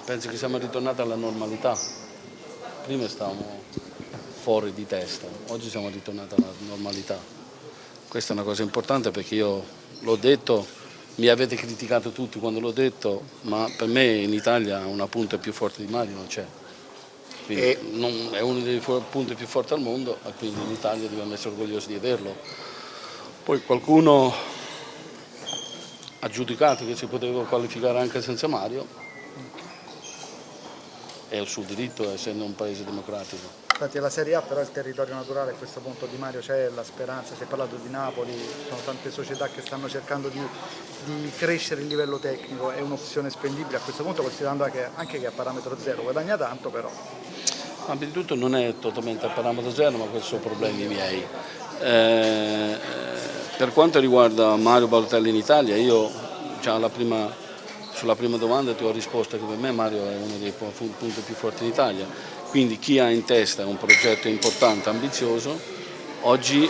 penso che siamo ritornati alla normalità. Prima stavamo fuori di testa, oggi siamo ritornati alla normalità. Questa è una cosa importante perché io l'ho detto, mi avete criticato tutti quando l'ho detto, ma per me in Italia una punta più forte di Mario non c'è. Quindi è uno dei punti più forti al mondo e quindi in Italia dobbiamo essere orgogliosi di averlo. Poi qualcuno ha giudicato che si poteva qualificare anche senza Mario, è il suo diritto essendo un paese democratico. Infatti la Serie A però è il territorio naturale, a questo punto Di Mario c'è, la Speranza, si è parlato di Napoli, ci sono tante società che stanno cercando di crescere il livello tecnico, è un'opzione spendibile a questo punto, considerando anche che a parametro zero guadagna tanto però. Ma prima di tutto non è totalmente a parametro zero, ma questi sono problemi miei. Per quanto riguarda Mario Balotelli in Italia, io già sulla prima domanda ti ho risposto che per me Mario è uno dei punti più forti in Italia, quindi chi ha in testa un progetto importante, ambizioso, oggi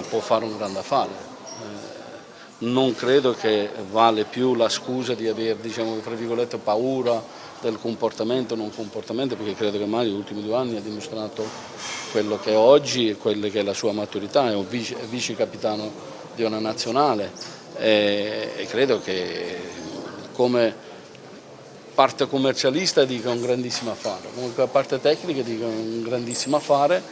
può fare un grande affare. Non credo che vale più la scusa di avere, diciamo, tra virgolette, paura del comportamento o non comportamento, perché credo che Mario negli ultimi 2 anni ha dimostrato quello che è oggi e quella che è la sua maturità, è un vice capitano di una nazionale e credo che come parte commercialista dica un grandissimo affare, comunque a parte tecnica dica un grandissimo affare,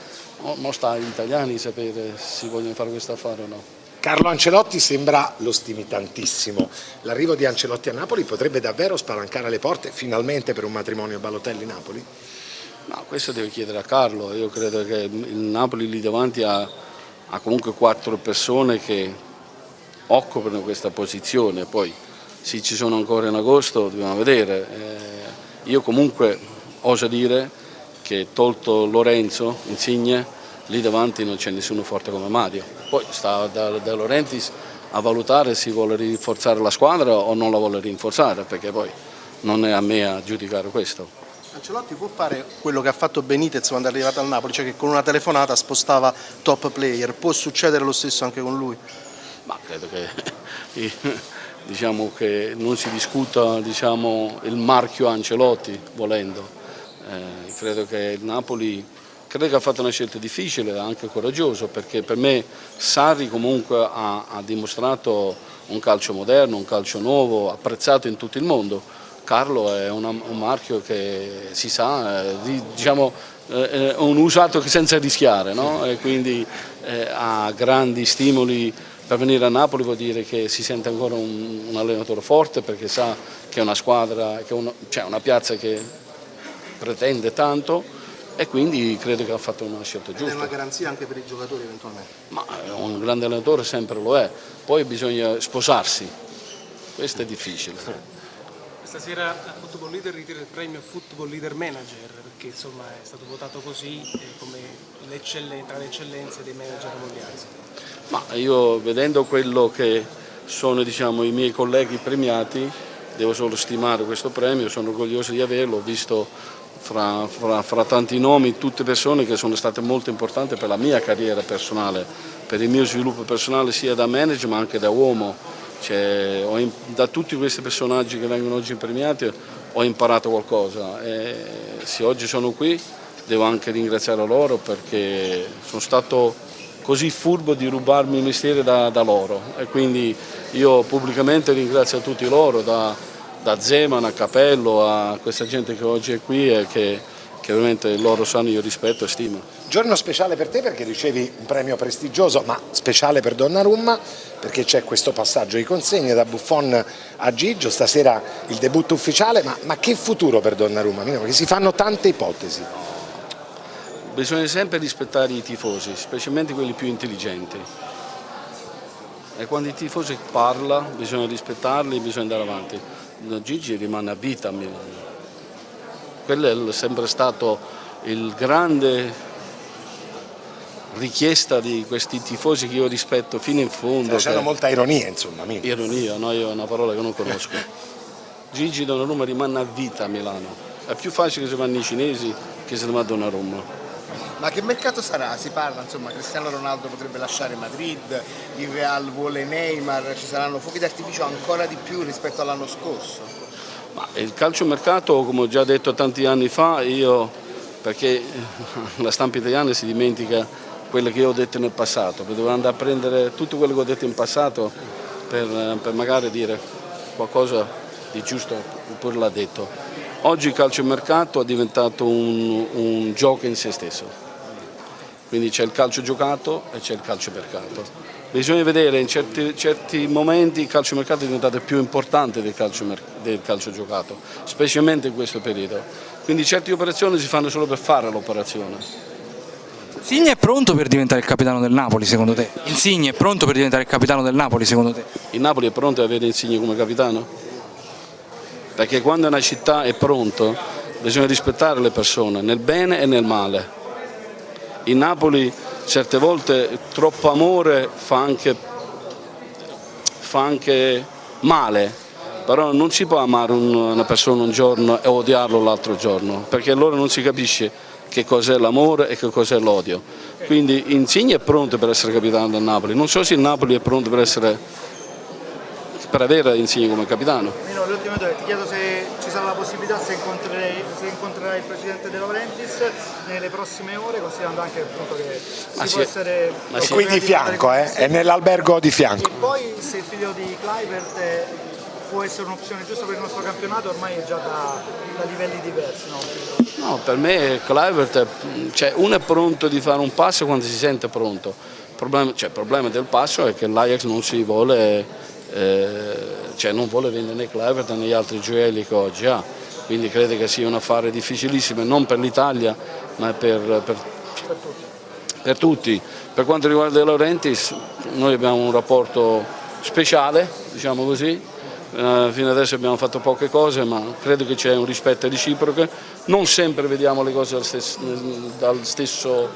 ma sta agli italiani sapere se vogliono fare questo affare o no. Carlo Ancelotti sembra, lo stimi tantissimo, l'arrivo di Ancelotti a Napoli potrebbe davvero spalancare le porte finalmente per un matrimonio Balotelli-Napoli? No, questo deve chiedere a Carlo, io credo che il Napoli lì davanti ha comunque 4 persone che occupano questa posizione, poi se ci sono ancora in agosto dobbiamo vedere. Io comunque oso dire che tolto Lorenzo Insigne, lì davanti non c'è nessuno forte come Mario. Poi sta da Laurentiis a valutare se vuole rinforzare la squadra o non la vuole rinforzare, perché poi non è a me a giudicare questo. Ancelotti può fare quello che ha fatto Benitez quando è arrivato al Napoli, cioè che con una telefonata spostava top player, può succedere lo stesso anche con lui? Ma credo che, diciamo che non si discuta, diciamo, il marchio Ancelotti volendo. Credo che il Napoli ha fatto una scelta difficile, anche coraggiosa, perché per me Sarri comunque ha dimostrato un calcio moderno, un calcio nuovo, apprezzato in tutto il mondo. Carlo è un marchio che si sa, diciamo, un usato senza rischiare, no? E quindi ha grandi stimoli per venire a Napoli, vuol dire che si sente ancora un allenatore forte perché sa che è una squadra, cioè una piazza che pretende tanto e quindi credo che ha fatto una scelta giusta. È una garanzia anche per i giocatori eventualmente? Ma un grande allenatore sempre lo è, poi bisogna sposarsi, questo è difficile. Stasera a Football Leader ritira il premio Football Leader Manager perché insomma è stato votato così come tra le eccellenze dei manager mondiali. Ma io vedendo quello che sono, diciamo, i miei colleghi premiati devo solo stimare questo premio, sono orgoglioso di averlo, ho visto fra tanti nomi tutte persone che sono state molto importanti per la mia carriera personale, per il mio sviluppo personale sia da manager ma anche da uomo. Da tutti questi personaggi che vengono oggi premiati ho imparato qualcosa e se oggi sono qui devo anche ringraziare loro perché sono stato così furbo di rubarmi il mestiere da loro e quindi io pubblicamente ringrazio tutti loro, da Zeman a Capello a questa gente che oggi è qui e che ovviamente loro sanno io rispetto e stimo. Giorno speciale per te perché ricevi un premio prestigioso, ma speciale per Donnarumma perché c'è questo passaggio di consegne da Buffon a Gigio, stasera il debutto ufficiale, ma che futuro per Donnarumma? Perché si fanno tante ipotesi. Bisogna sempre rispettare i tifosi, specialmente quelli più intelligenti. E quando i tifosi parlano bisogna rispettarli e bisogna andare avanti. Gigi rimane a vita a Milano. Quello è sempre stato il grande richiesta di questi tifosi che io rispetto fino in fondo. C'è molta ironia, insomma. Ironia, no, io è una parola che non conosco. Gigi Donnarumma rimane a vita a Milano. È più facile che se vanno i cinesi che se ne va a Donnarumma. Ma che mercato sarà? Si parla, insomma, Cristiano Ronaldo potrebbe lasciare Madrid, il Real vuole Neymar, ci saranno fuochi d'artificio ancora di più rispetto all'anno scorso? Ma il calciomercato, come ho già detto tanti anni fa, perché la stampa italiana si dimentica quello che io ho detto nel passato, dovevo andare a prendere tutto quello che ho detto in passato per magari dire qualcosa di giusto, pure l'ha detto. Oggi il calciomercato è diventato un gioco in se stesso, quindi c'è il calcio giocato e c'è il calciomercato. Bisogna vedere, in certi momenti il calciomercato è diventato più importante del calcio giocato, specialmente in questo periodo. Quindi certe operazioni si fanno solo per fare l'operazione. Insigne è pronto per diventare il capitano del Napoli secondo te? Insigne è pronto per diventare il capitano del Napoli secondo te? Il Napoli è pronto ad avere Insigne come capitano? Perché quando una città è pronta bisogna rispettare le persone, nel bene e nel male. In Napoli certe volte troppo amore fa anche male, però non si può amare una persona un giorno e odiarlo l'altro giorno, perché allora non si capisce che cos'è l'amore e che cos'è l'odio. Quindi Insigne è pronto per essere capitano del Napoli, non so se il Napoli è pronto per avere Insigne come capitano. Mino, l'ultima domanda, ti chiedo se ci sarà la possibilità, se incontrerai il presidente De Laurentiis nelle prossime ore, considerando anche appunto che può essere... È qui di fianco, è nell'albergo di fianco. E poi se il figlio di Kluivert può essere un'opzione giusta per il nostro campionato, ormai è già da livelli diversi, no? No, per me Kluivert, uno è pronto di fare un passo quando si sente pronto. Il problema del passo è che l'Ajax non si vuole... non vuole vendere né Kluivert né gli altri gioielli che oggi ha, quindi credo che sia un affare difficilissimo non per l'Italia ma per tutti. Per quanto riguarda De Laurentiis noi abbiamo un rapporto speciale, diciamo così, fino adesso abbiamo fatto poche cose ma credo che c'è un rispetto reciproco, non sempre vediamo le cose dal stesso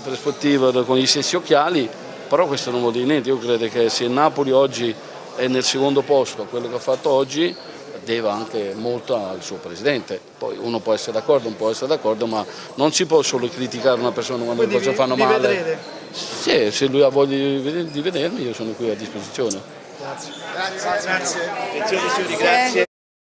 prospettiva, con gli stessi occhiali, però questo non vuol dire niente. Io credo che se il Napoli oggi è nel secondo posto, quello che ha fatto oggi, deve anche molto al suo presidente. Poi uno può essere d'accordo, non può essere d'accordo, ma non si può solo criticare una persona quando le cose fanno male. Vedrete? Sì, se lui ha voglia di vedermi io sono qui a disposizione. Grazie.